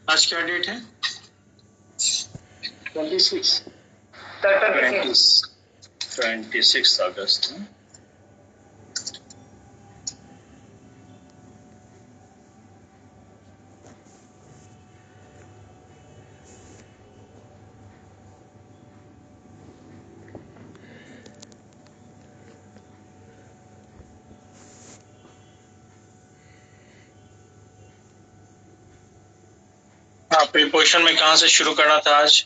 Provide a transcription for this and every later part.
आज क्या डेट है? 26 अगस्त। हाँ, प्रीपोजिशन में कहाँ से शुरू करना था आज?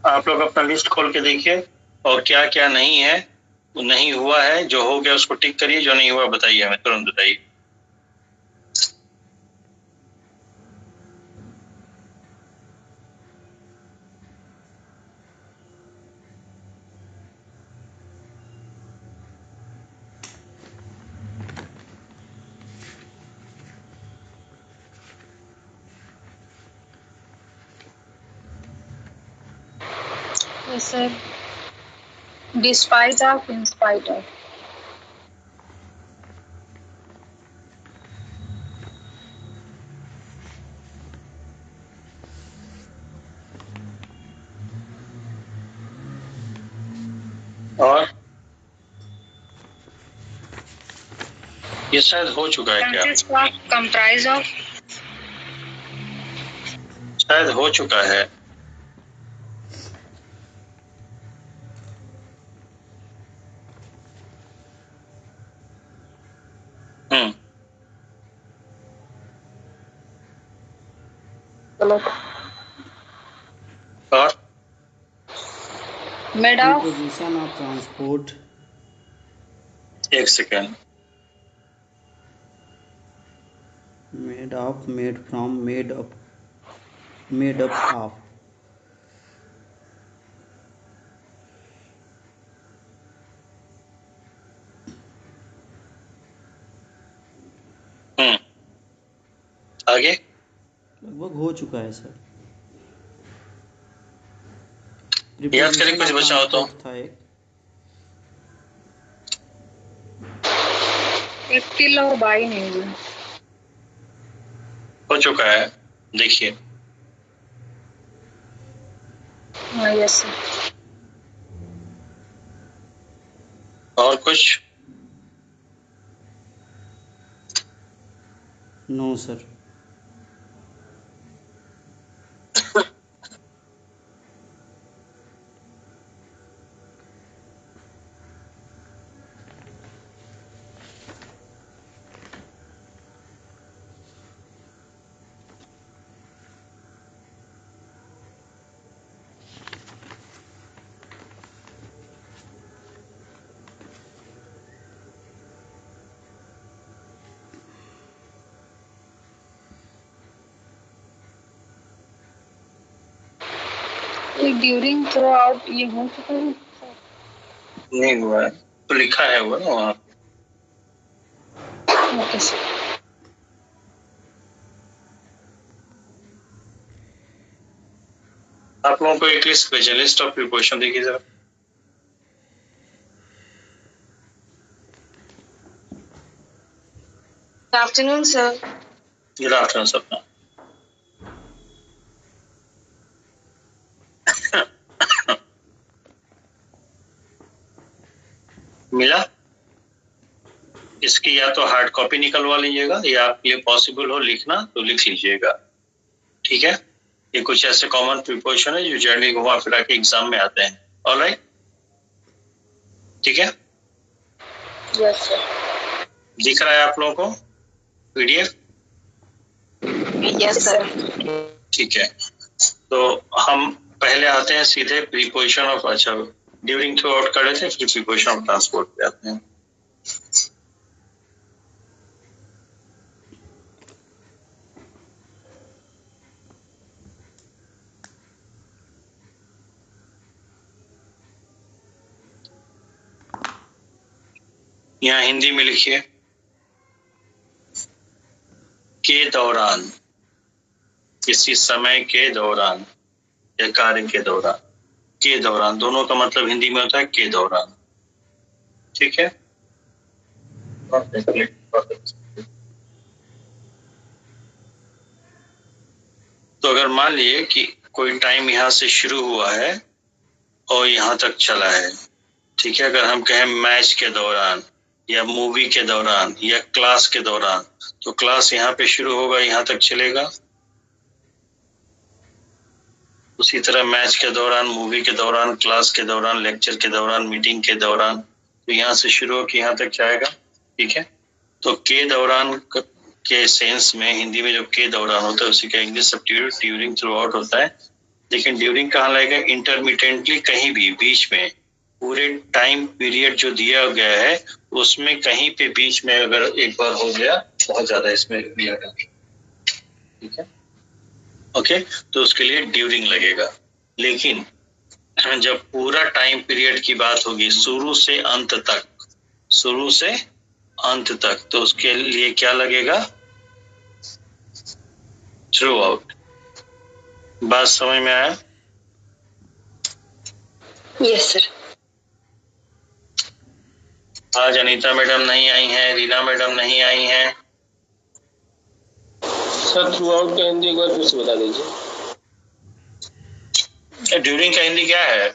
आप लोग अपना लिस्ट खोल के देखिए और क्या क्या नहीं है, नहीं हुआ है, जो हो गया उसको टिक करिए, जो नहीं हुआ बताइए, हमें तुरंत बताइए। Yes, sir. Despite of, in spite of. और ये शायद हो चुका है क्या? Consist of, comprise of. शायद हो चुका है। और Made of. Preposition of transport. एक second. Made of, made from, made up, made up of. आगे लगभग हो चुका है सर। याद करें, कुछ बचा हो तो। था एक टिल और बाई नहीं हुई। हो चुका है, देखिए। हाँ, यस सर। और कुछ? No sir. During, throughout, ये हो चुका है। नहीं हुआ है तो लिखा है हुआ ना वहाँ पे। Okay sir. आप लोगों को एक लिस्ट भेजा, लिस्ट ऑफ प्रीपोजिशन देखिए जरा। Good afternoon sir. Good afternoon सपना। मिला? इसकी या तो हार्ड कॉपी निकलवा लीजिएगा, या आपके लिए पॉसिबल हो लिखना तो लिख लीजिएगा, ठीक है? ये कुछ ऐसे कॉमन प्रीपोजिशन है जो जर्नी घुमा फिरा के एग्जाम में आते हैं। ऑलराइट, ठीक है? Yes sir. दिख रहा है आप लोगों को पीडीएफ? Yes sir. ठीक है, तो हम पहले आते हैं सीधे प्रीपोजिशन ऑफ, अच्छा ड्यूरिंग थ्रू आउट कर रहे थे, फिर प्रीपोजिशन ऑफ ट्रांसपोर्ट पे आते हैं। यहाँ हिंदी में लिखिए, के दौरान। किसी समय के दौरान या कार्य के दौरान, के दौरान, दोनों का मतलब हिंदी में होता है के दौरान। ठीक है, तो अगर मान लिए कि कोई टाइम यहाँ से शुरू हुआ है और यहाँ तक चला है, ठीक है, अगर हम कहें मैच के दौरान या मूवी के दौरान या क्लास के दौरान, तो क्लास यहाँ पे शुरू होगा, यहाँ तक चलेगा। उसी तरह मैच के दौरान, मूवी के दौरान, क्लास के दौरान, लेक्चर के दौरान, मीटिंग के दौरान, तो यहाँ से शुरू होकर यहाँ तक जाएगा। ठीक है, तो के दौरान के सेंस में हिंदी में जो के दौरान होता है उसी का English substitute during through out होता है। लेकिन ड्यूरिंग कहाँ लगेगा? इंटरमिटेंटली, कहीं भी बीच में, पूरे टाइम पीरियड जो दिया गया है उसमें कहीं पे बीच में अगर एक बार हो गया, बहुत ज्यादा इसमें दिया गया। ठीक है, ओके, तो उसके लिए ड्यूरिंग लगेगा। लेकिन जब पूरा टाइम पीरियड की बात होगी, शुरू से अंत तक, शुरू से अंत तक, तो उसके लिए क्या लगेगा? Through out. बात समझ में आया? Yes sir. आज अनीता मैडम नहीं आई हैं, रीना मैडम नहीं आई हैं। सर थ्रू आउट का हिंदी एक बार फिर से बता दीजिए। ड्यूरिंग का हिंदी क्या है?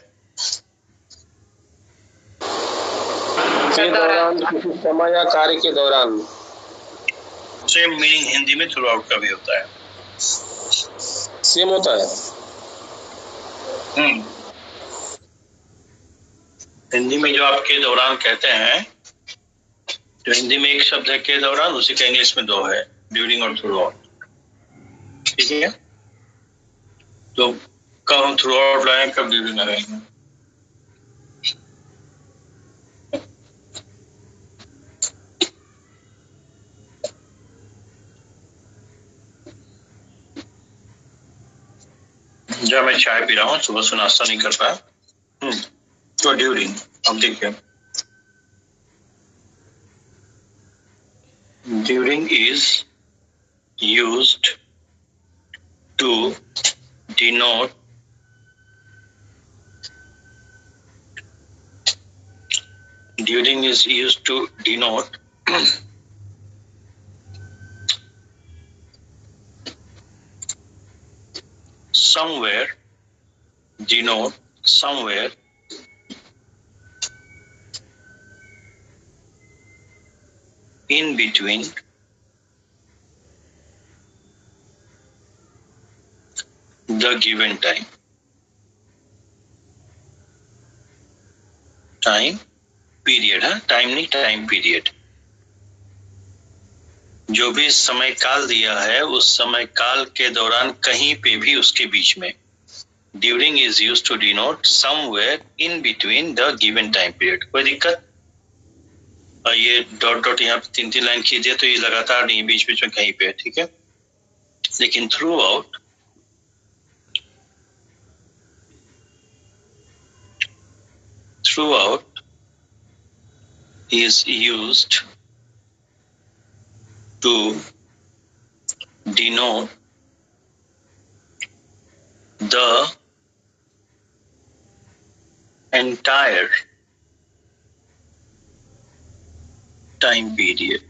के दौरान, किसी समय या कार्य के दौरान। सेम मीनिंग हिंदी में थ्रू आउट का भी होता है। सेम होता है। हिंदी में जो आप के दौरान कहते हैं, तो हिंदी में एक शब्द है के दौरान, उसी का इंग्लिश में दो है, ड्यूरिंग और थ्रू आउट। ठीक है, तो कब हम थ्रू आउट लाएं, कब ड्यूरिंग लगाएंगे? जब मैं चाय पी रहा हूँ, सुबह से नाश्ता नहीं कर पाया, तो ड्यूरिंग। अब देखिए, during is used to denote during is used to denote somewhere, denote somewhere in between the given time. Time period है, टाइम नहीं, टाइम पीरियड। जो भी समय काल दिया है उस समय काल के दौरान कहीं पे भी उसके बीच में। During is used to denote somewhere in between the given time period. कोई दिक्कत? और ये डॉट डॉट यहाँ पे 3-3 लाइन खींचे तो ये लगातार नहीं, बीच बीच में कहीं पे। ठीक है, लेकिन through out, through out is used to denote the entire time period.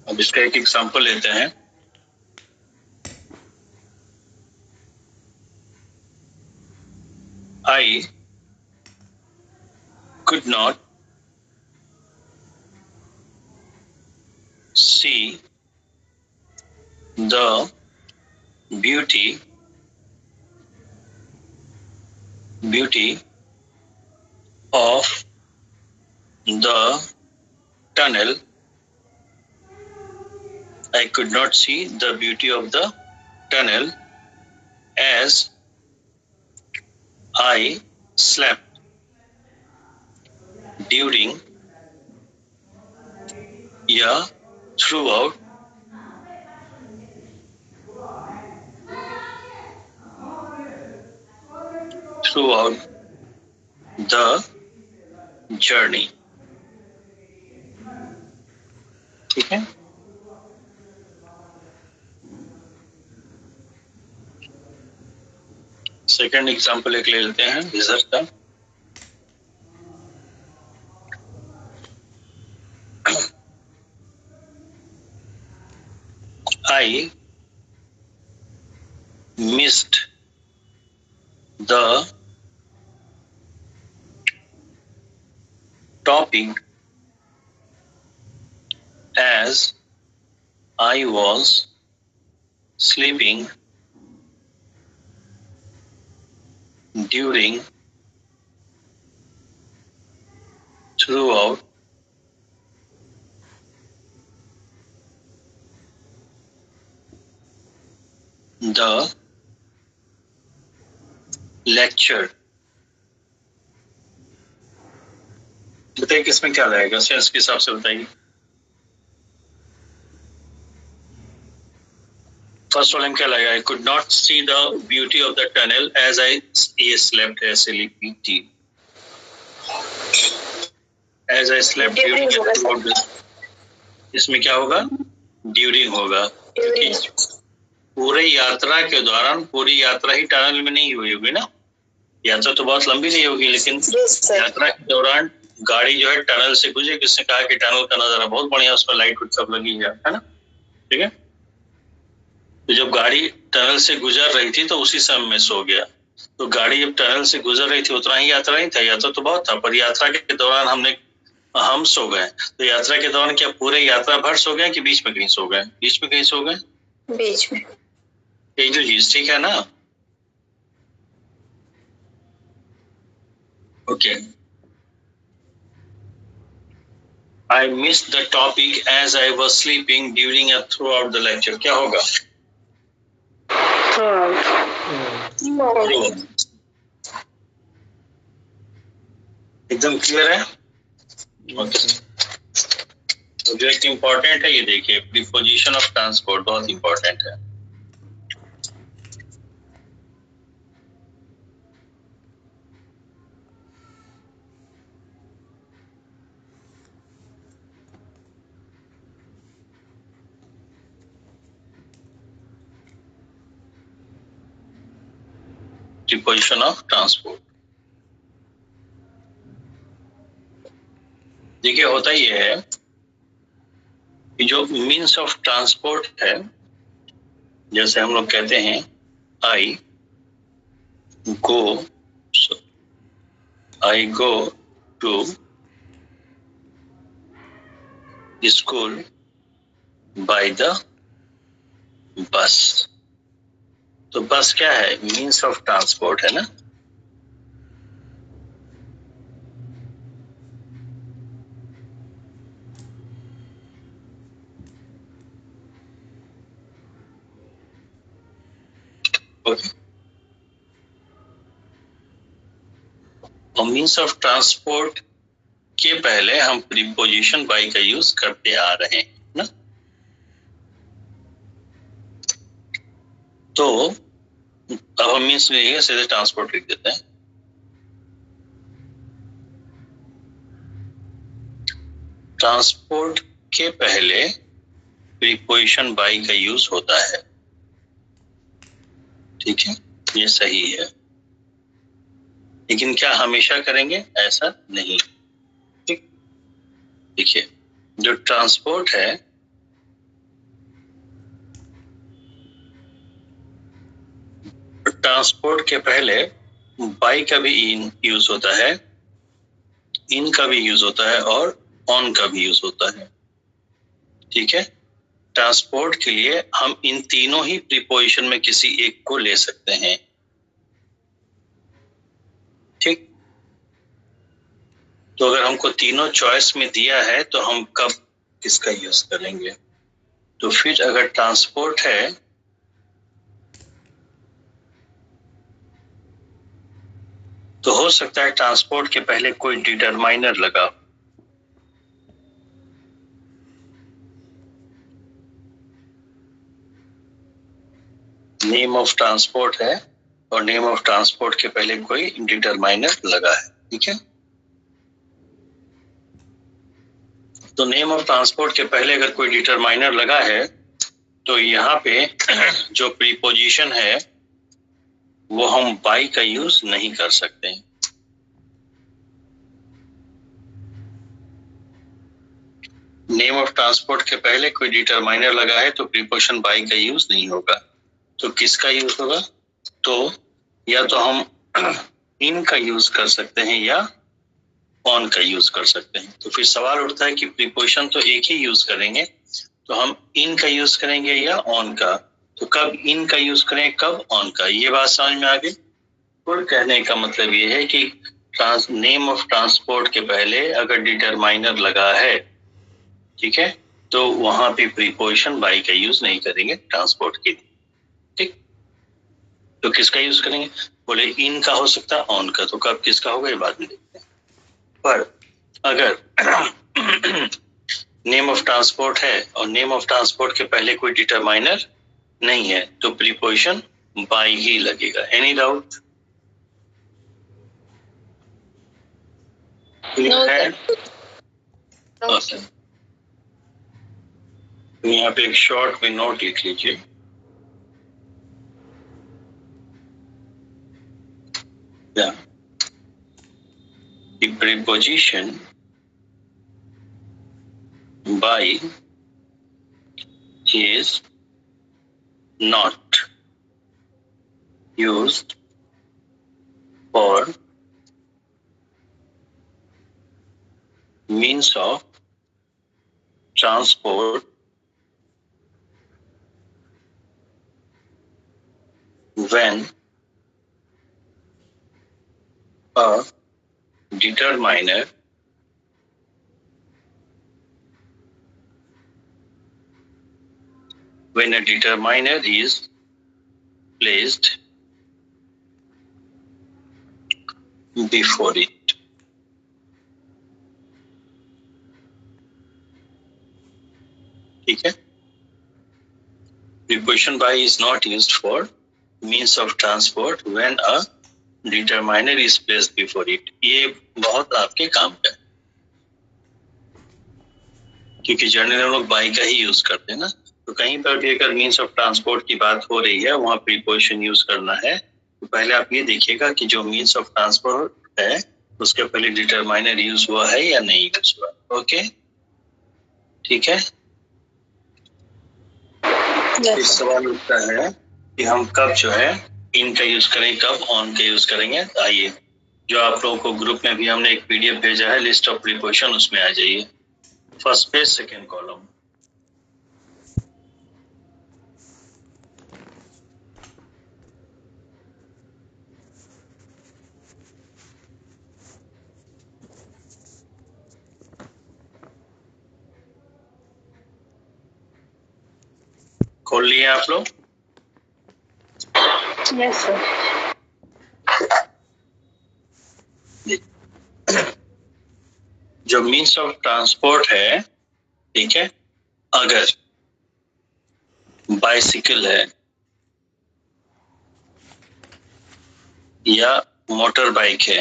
अब इसका एक एग्जांपल लेते हैं। I could not see the beauty of the tunnel. I could not see the beauty of the tunnel as I slept. During या through out the journey. ठीक है, second example एक ले लेते हैं विजर का। I missed the topic as I was sleeping during throughout the lecture। बताइए किसमें क्या लगेगा, सेंस के हिसाब से बताइए। फर्स्ट वाले में क्या लगेगा? I could not see the beauty of the tunnel as I slept a sleeping tea। As I slept during throughout the, इसमें क्या होगा? ड्यूरिंग होगा। पूरे यात्रा के दौरान, पूरी यात्रा ही टनल में नहीं हुई होगी ना, यात्रा तो बहुत लंबी नहीं होगी, लेकिन यात्रा के दौरान गाड़ी जो है टनल से गुजरी। किसने कहा कि टनल का नजारा बहुत बढ़िया, उसमें लाइट सब लगी है ना, ठीक है। तो जब गाड़ी टनल से गुजर रही थी तो उसी समय में सो गया। तो गाड़ी जब टनल से गुजर रही थी उतना ही यात्रा नहीं था, यात्रा तो बहुत था, पर यात्रा के दौरान हम सो गए। तो यात्रा के दौरान क्या पूरे यात्रा भर सो गए कि बीच में कहीं सो गए? बीच में कहीं सो गए, बीच में। यही जो चीज, ठीक है ना। Okay, I missed the topic as I was sleeping during and throughout the lecture। क्या होगा? एकदम क्लियर है? ओके, तो जो एक इम्पोर्टेंट है ये देखिए, प्रीपोजिशन ऑफ ट्रांसपोर्ट बहुत इम्पोर्टेंट है। प्रीपोजिशन ऑफ ट्रांसपोर्ट, देखिए होता ये है कि जो मीन्स ऑफ ट्रांसपोर्ट है, जैसे हम लोग कहते हैं I go to school by the bus. तो बस क्या है? मीन्स ऑफ ट्रांसपोर्ट है ना। और मीन्स ऑफ ट्रांसपोर्ट के पहले हम प्रीपोजिशन बाय का यूज करते आ रहे हैं ना। तो अब हम मीन्स लिखेंगे, सीधे ट्रांसपोर्ट लिख देते हैं। ट्रांसपोर्ट के पहले प्रीपोजिशन बाय का यूज होता है, ठीक है, ये सही है। लेकिन क्या हमेशा करेंगे? ऐसा नहीं, ठीक। देखिए जो ट्रांसपोर्ट है, ट्रांसपोर्ट के पहले बाय का भी यूज होता है, इन का भी यूज होता है और ऑन का भी यूज होता है, ठीक है। ट्रांसपोर्ट के लिए हम इन तीनों ही प्रीपोजिशन में किसी एक को ले सकते हैं, ठीक। तो अगर हमको तीनों चॉइस में दिया है तो हम कब किसका यूज करेंगे? तो फिर अगर ट्रांसपोर्ट है तो हो सकता है ट्रांसपोर्ट के पहले कोई डिटरमाइनर लगा, नेम ऑफ ट्रांसपोर्ट है और नेम ऑफ ट्रांसपोर्ट के पहले कोई डिटरमाइनर लगा है, ठीक है। तो नेम ऑफ ट्रांसपोर्ट के पहले अगर कोई डिटरमाइनर लगा है तो यहाँ पे जो प्रीपोजिशन है वो हम बाई का यूज नहीं कर सकते। नेम ऑफ ट्रांसपोर्ट के पहले कोई डिटरमाइनर लगा है तो प्रीपोजिशन बाई का यूज नहीं होगा। तो किसका यूज होगा? तो या तो हम इन का यूज कर सकते हैं या ऑन का यूज कर सकते हैं। तो फिर सवाल उठता है कि प्रीपोजिशन तो एक ही यूज करेंगे, तो हम इन का यूज करेंगे या ऑन का। तो कब इन का यूज करें, कब ऑन का, ये बात समझ में आ गई। कुल कहने का मतलब ये है कि नेम ऑफ ट्रांसपोर्ट के पहले अगर डिटरमाइनर लगा है, ठीक है, तो वहां पे प्रीपोजिशन बाई का यूज नहीं करेंगे ट्रांसपोर्ट के लिए, ठीक। तो किसका यूज करेंगे? बोले इन का हो सकता है, ऑन का। तो कब किसका होगा ये बाद में देखते हैं। पर अगर नेम ऑफ ट्रांसपोर्ट है और नेम ऑफ ट्रांसपोर्ट के पहले कोई डिटरमाइनर नहीं है तो प्रीपोजिशन बाई ही लगेगा। Any doubt? ओके, तो यहाँ पे एक शॉर्ट में नोट लिख लीजिए। The preposition by is not used for means of transport when a determiner is placed before it. ठीक है, preposition by is not used for means of transport when a determiner is placed before it. ये बहुत आपके काम का है, क्योंकि generally हम लोग बाई का ही यूज करते हैं ना। तो कहीं पर भी अगर मीन्स ऑफ ट्रांसपोर्ट की बात हो रही है वहां प्रीपोजिशन यूज करना है, तो पहले आप ये देखिएगा कि जो मीन्स ऑफ ट्रांसपोर्ट है उसके पहले डिटरमाइनर यूज हुआ है या नहीं यूज हुआ। ओके, ठीक है। फिर सवाल उठता है कि हम कब जो है इन का यूज करें, कब ऑन का यूज करेंगे। आइए, जो आप लोगों को ग्रुप में भी हमने एक पीडीएफ भेजा है लिस्ट ऑफ प्रीपोजिशन, उसमें आ जाइए, फर्स्ट पेज सेकेंड कॉलम। खोल लिए आप लोग? Yes sir. जो मीन्स ऑफ ट्रांसपोर्ट है, ठीक है, अगर बाइसिकल है या मोटर बाइक है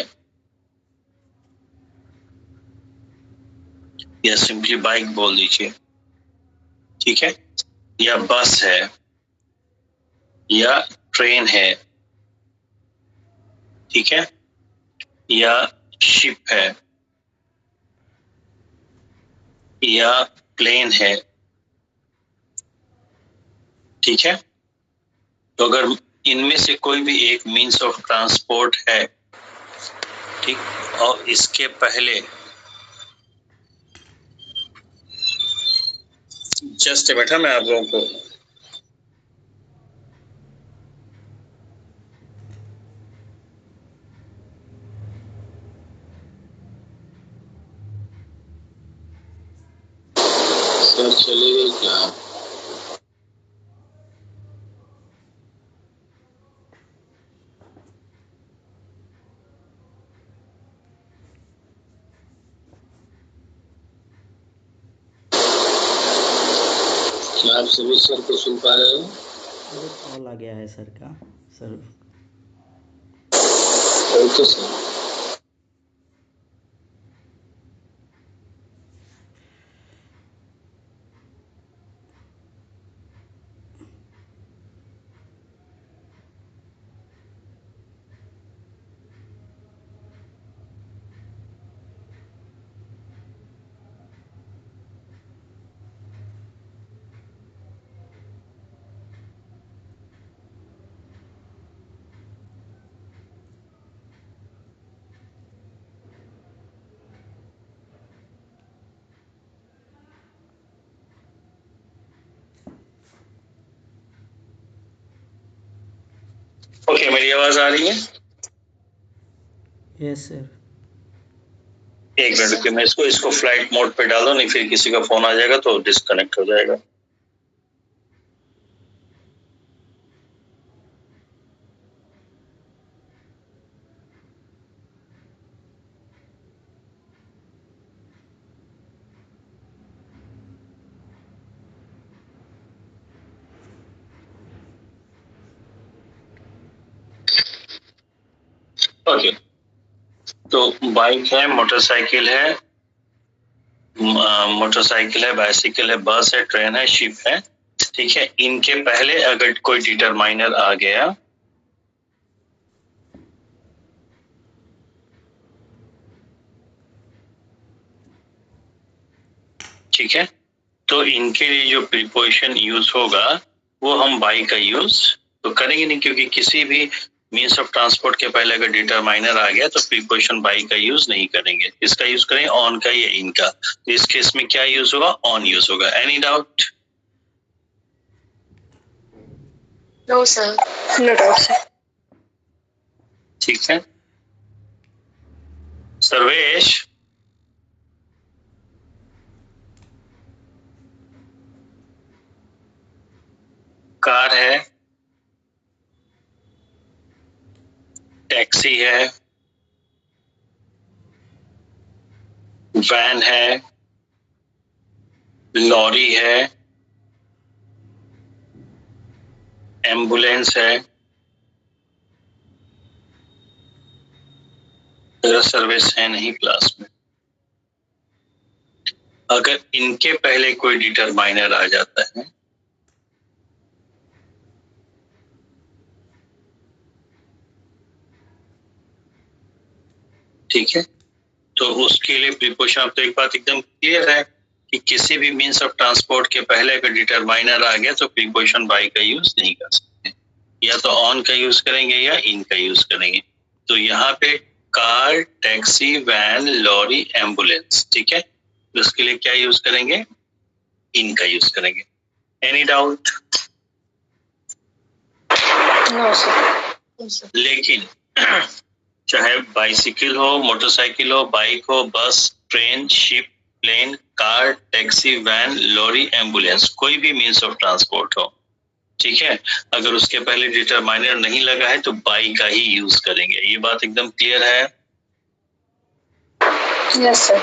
या सिंपली बाइक बोल दीजिए, ठीक है, या बस है या ट्रेन है, ठीक है, या शिप है या प्लेन है, ठीक है। तो अगर इनमें से कोई भी एक मीन्स ऑफ ट्रांसपोर्ट है, ठीक, और इसके पहले जस्ट बैठा मैं आप लोगों को सर चलेगा क्या? क्या आप सभी सर को सुन पा रहे हो? अरे कॉल आ गया है सर का। Sir okay sir. ओके, मेरी आवाज आ रही है? Yes sir. एक मिनट रुकिए, मैं इसको फ्लाइट मोड पे डालो, नहीं फिर किसी का फोन आ जाएगा तो डिस्कनेक्ट हो जाएगा। ओके, तो बाइक है, मोटरसाइकिल है, बाइसिकल है, बस है, ट्रेन है, शिप है। ठीक है, इनके पहले अगर कोई डिटरमाइनर आ गया, ठीक है, तो इनके लिए जो प्रीपोजिशन यूज होगा वो हम बाई का यूज तो करेंगे नहीं, क्योंकि किसी भी मीन्स ऑफ ट्रांसपोर्ट के पहले अगर डिटरमाइनर आ गया तो प्रीपोजिशन बाई का यूज नहीं करेंगे। इसका यूज करेंगे ऑन का या इनका। तो इस केस में क्या यूज होगा? ऑन यूज होगा। Any doubt? No sir, no doubt sir. ठीक है, सर्वेश कार है, टैक्सी है, वैन है, लॉरी है, एम्बुलेंस है, सर्विस है नहीं क्लास में। अगर इनके पहले कोई डिटरमाइनर आ जाता है, ठीक है, तो उसके लिए प्रीपोजिशन, अब तो एक बात एकदम क्लियर है कि किसी भी मीन्स ऑफ ट्रांसपोर्ट के पहले अगर डिटरमाइनर आ गया तो प्रीपोजिशन बाई का यूज नहीं कर सकते, या तो ऑन का यूज करेंगे या इन का यूज करेंगे। तो यहाँ पे car, taxi, van, lorry, ambulance, ठीक है, तो उसके लिए क्या यूज करेंगे? इन का यूज करेंगे। Any doubt? No sir. लेकिन चाहे बाइसिकल हो, मोटरसाइकिल हो, बाइक हो, bus, train, ship, plane, car, taxi, van, lorry, ambulance, कोई भी मीन्स ऑफ ट्रांसपोर्ट हो, ठीक है, अगर उसके पहले डिटरमाइनर नहीं लगा है तो बाई का ही यूज करेंगे। ये बात एकदम क्लियर है? Yes sir.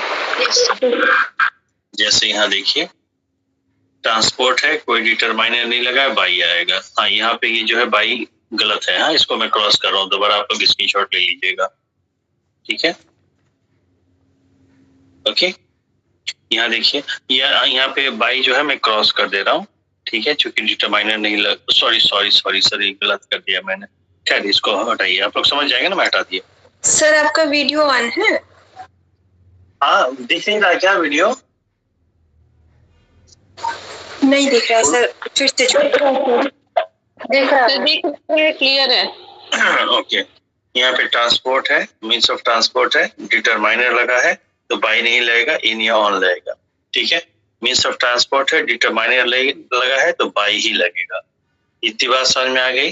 जैसे यहाँ देखिए, ट्रांसपोर्ट है, कोई डिटरमाइनर नहीं लगा है, बाई आएगा। हाँ, यहाँ पे ये जो है बाई गलत है। हाँ, इसको मैं क्रॉस कर रहा हूँ, दोबारा आप लोग स्क्रीनशॉट ले लीजिएगा। ठीक है, ओके, यहाँ देखिए, यहाँ पे बाई जो है मैं क्रॉस कर दे रहा हूँ, ठीक है, चूंकि डिटरमाइनर नहीं लग, सॉरी सर, ये गलत कर दिया मैंने। खैर, इसको हटाइए, आप लोग समझ जाएंगे ना, मैं हटा दिया। सर आपका वीडियो ऑन है? हाँ, दिख नहीं रहा क्या वीडियो? नहीं दिख रहा सर, फिर से दिख रहा है, क्लियर है। ओके, यहाँ पे ट्रांसपोर्ट है, मीन्स ऑफ ट्रांसपोर्ट है, डिटरमाइनर लगा है तो बाई नहीं लगेगा, इन या ऑन लगेगा। ठीक है, मीन्स ऑफ ट्रांसपोर्ट है, डिटरमाइनर लगा है तो बाई ही लगेगा। इतनी बात समझ में आ गई?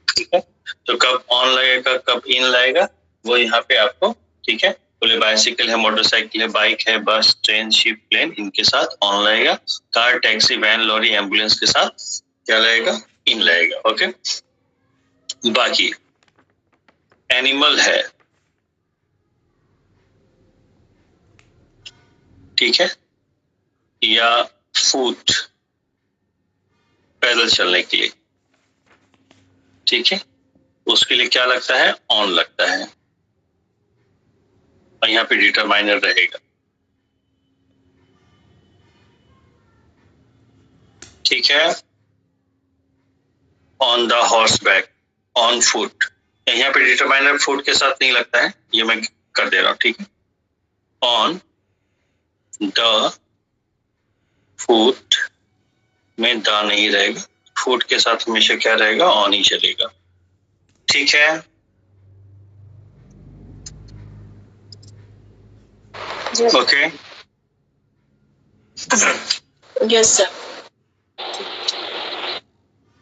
ठीक है, तो कब ऑन लगेगा, कब इन लगेगा, वो यहाँ पे आपको, ठीक है, बोले बाइसिकल है, मोटरसाइकिल है, बाइक है, बस, ट्रेन, शिप, प्लेन, इनके साथ ऑन लगेगा। Car, taxi, van, lorry, ambulance के साथ क्या लगेगा? इन लगेगा। ओके, बाकी एनिमल है, ठीक है, या फूड, पैदल चलने के लिए, ठीक है। उसके लिए क्या लगता है? ऑन लगता है, और यहाँ पे डिटरमाइनर रहेगा, ठीक है। On the horse back, on foot, यहाँ पे डिटरमाइनर फुट के साथ नहीं लगता है, ये मैं कर दे रहा हूँ, ठीक है। ऑन द फुट में द नहीं रहेगा, फुट के साथ हमेशा क्या रहेगा? ऑन ही चलेगा, ठीक है। Okay, yes sir.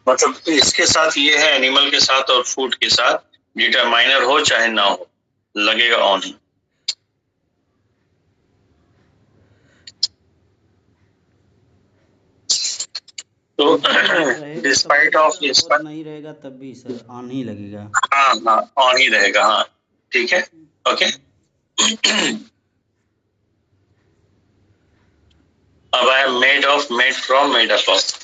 मतलब इसके साथ ये है, एनिमल के साथ और फूड के साथ डिटरमाइनर हो चाहे ना हो, लगेगा ऑन ही। तो डिस्पाइट ऑफ इसका नहीं रहेगा तब भी सर ऑन ही लगेगा। हाँ हाँ, ऑन ही रहेगा, हाँ ठीक है, ओके। अब है made of, made from, made up of.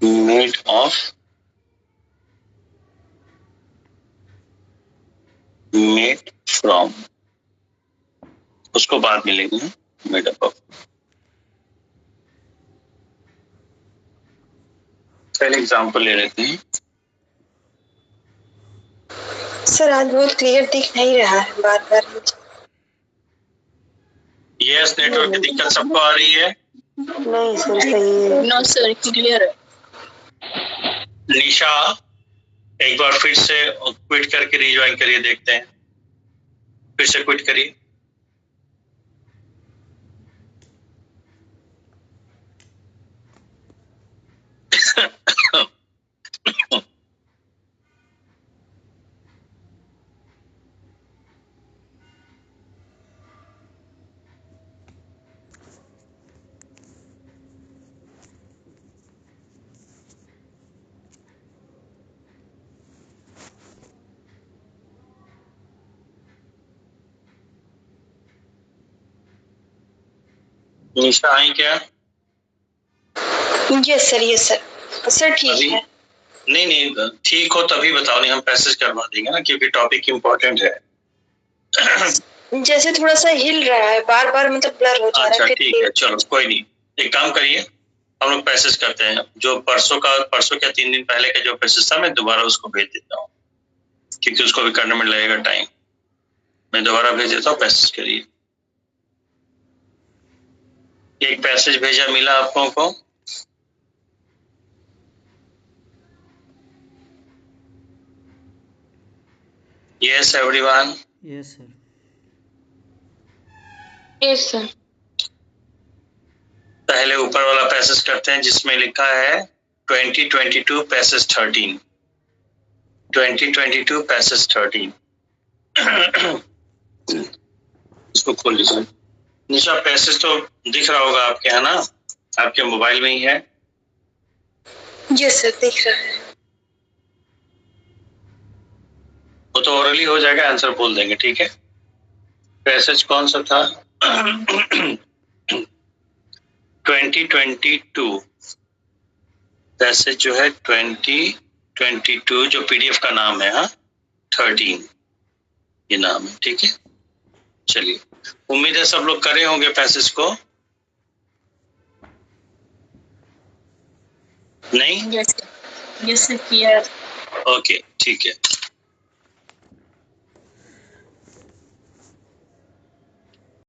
Made of, made from, उसको बाद में लेंगे, मेड अप ऑफ। पहले एग्जांपल ले लेते हैं। सर आज बहुत क्लियर दिख नहीं रहा है, बार बार। यस, नेटवर्क की दिक्कत सबको आ रही है? नहीं सर, सही है। नो सर, क्लियर है। निशा एक बार फिर से क्विट करके रिज्वाइन करिए, देखते हैं, फिर से क्विट करिए। निशा आई क्या? Yes sir, yes sir. Sir ठीक है। नहीं नहीं, ठीक हो तभी बताओ, नहीं हम पैसेज करवा देंगे ना, क्योंकि टॉपिक इम्पोर्टेंट है। जैसे थोड़ा सा हिल रहा है, बार बार मतलब ब्लर हो जा रहा है। अच्छा ठीक है, चलो कोई नहीं, एक काम करिए, हम लोग पैसेज करते हैं। जो परसों क्या 3 दिन पहले का जो पैसेज था, मैं दोबारा उसको भेज देता हूँ, क्योंकि उसको भी करने में लगेगा टाइम। मैं दोबारा भेज देता हूँ, पैसेज करिए। एक पैसेज भेजा, मिला आप लोगों को? Yes everyone? Yes sir. Yes sir. पहले ऊपर वाला पैसेज करते हैं, जिसमें लिखा है 2022 पैसेज 13, 2022 पैसेज 13। इसको खोल लीजिए। निशा, पैसेज तो दिख रहा होगा आपके, है ना? आपके मोबाइल में ही है? यस सर, दिख रहा है। वो तो ओरली हो जाएगा, आंसर बोल देंगे, ठीक है। पैसेज कौन सा था? 2022 पैसेज जो है 2022, जो पीडीएफ का नाम है, हाँ 13 ये नाम है, ठीक है। चलिए, उम्मीद है सब लोग करे होंगे पैसेज को। नहीं? यस सर, किया। ओके ठीक है।